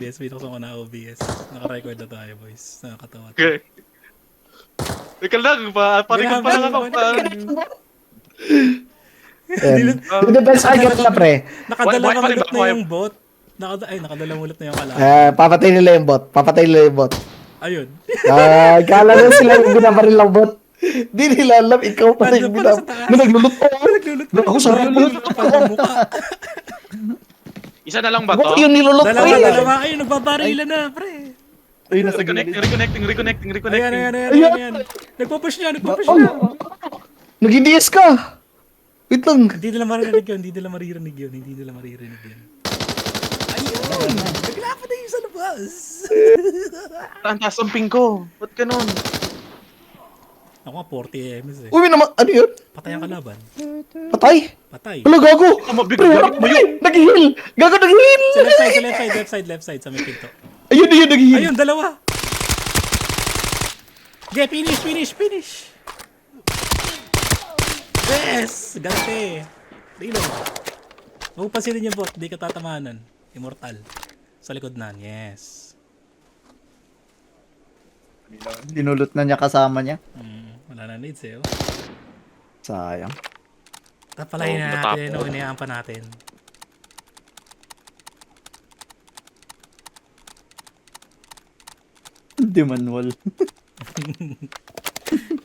OBS, binuksan ko na OBS. Naka-record na tayo, boys. Nakakatawa. Okay. Teka lang, parikot pa lang ako. Depends sa kanila, pre. Nakadalawang ulot na yung bot. Nakadalawang ulot na yung kalaban. Papatay nila yung bot. Papatay nila yung bot. Ayun. Kala na sila yung binabaril ng bot. Di nila alam, ikaw pa rin yung Nandun pala sa taas. naglulot ako. Naglulot pa. Ako sarap mo. Isa na lang ba to? Ako yung nilulot ko yun. Dalawa. Ayun, nagbabarila na, pre. Ayun, nasa gilid. Reconnecting. Ayan. Nagpo-push niya. Nag-DS ka. Wait lang. Hindi nila maririnig yun. Ayun! Nagla pa na yung sa labas. Ang taas ang ping ko. Ba't ganun? Ako nga, 40 ms eh. Uy, naman, ano yun? Patay ang kalaban. Patay? Patay. Wala, gago. Mabigat mo yun. Nag-heal. Gago, nag-heal. Sa left side, sa may pinto. Ayun, nag-heal. Ayun, dalawa. Okay, finish. Yes! Gante. Reload. Huwag pansinin yung bot, di ka tatamanan. Immortal. Sa likod na, yes. Dinulot na niya kasama niya. Wala na needs eh. Oh. Sayang. Tapalayin na natin, hinayaan pa natin. Di manual.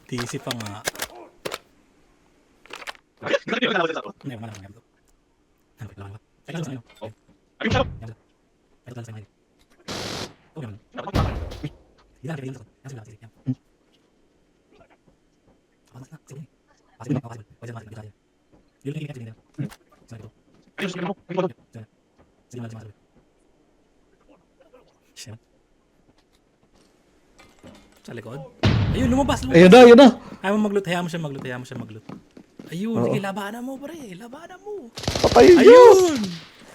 TC pa nga. Hindi, wala lang. Teka lang sa'yo. Teka lang sa'yo. Okay naman. Hindi lang, sige. Sa likod? Ayun, lumabas. Ayun na. Hayaan mo maglut. Hayaan mo siya maglut. Ayun, sige, labanan mo, pre. Patay yun.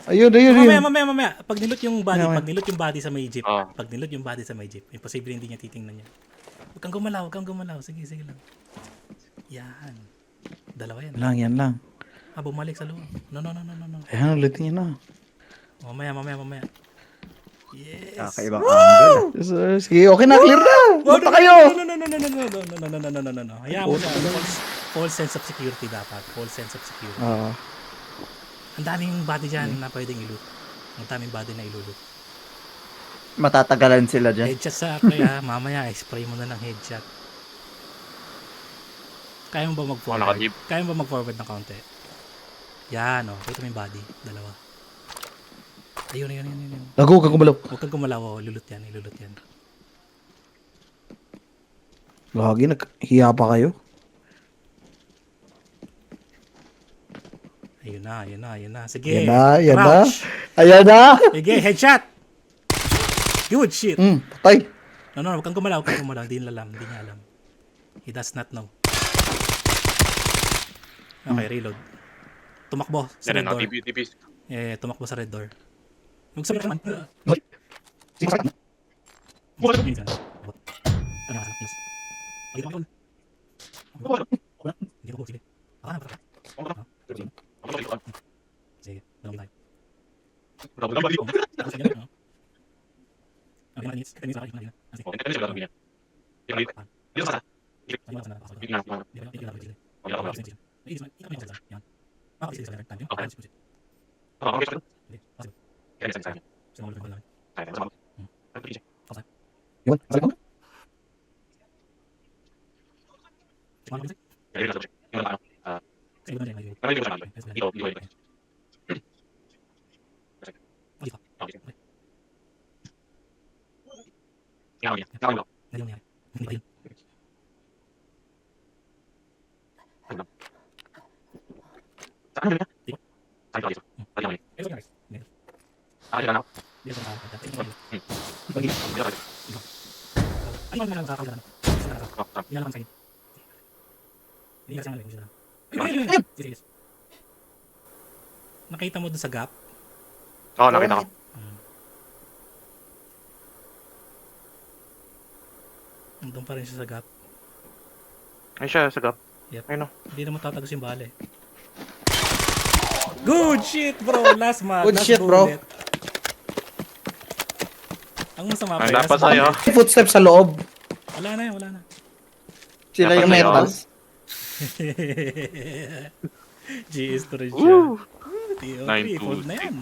Ayun! Ayun. Mamaya. Pag nilot yung body sa may jeep. Imposible hindi niya titingnan niya. Huwag kang gumalaw. Sige lang. Yan. Dalawa yan. Yan lang. Bumalik sa loob. No. Ayan, ulitin niya na. Mamaya. Yes. Kakaibang angle. Sige, okay na, clear na. Punta kayo. No. Hayaan mo siya. False sense of security dapat. Ang daming body dyan na pwedeng ilot. Ang daming body na ilulot. Matatagalan sila dyan. Headshot sa pre ha. Mamaya, spray mo na ng headshot. Kaya mo ba mag-forward? Kaya mo ba mag-forward ng kaunti? Yan o. Kita mo yung body. Dalawa. Ayun. Lago, huwag kang gumalaw. Huwag kang gumalaw. Ilulot yan. Lagi, naghiya pa kayo. Ayun na. Sige. Yan na. Crouch. Ayan na. Sige, headshot. Good shit. Patay. No, huwag kang gumalaw. Hindi niya alam. He does not know. Okay, reload. Tumakbo sa red door. Yeah, tumakbo sa red door. Huwag sa red door. Sige, sakit na. Hindi ko sige. Sige, dami tayo. Yun, sakit mo. Nakita mo doon sa gap? Oo, nakita ko. Nandun pa rin siya sa gap. Ay siya, sagap. Yep. Ayun o. Hindi na matatagos yung bale. Good shit, bro. Last man. Good last shit, bro. bullet. Ang masama pa Ay, yun, dapat nasa sa'yo. budget. May footsteps sa loob. Wala na yun, wala na. Sila yung Dapat metal. GS storage siya. Woo! TO3, 926. fold na yan.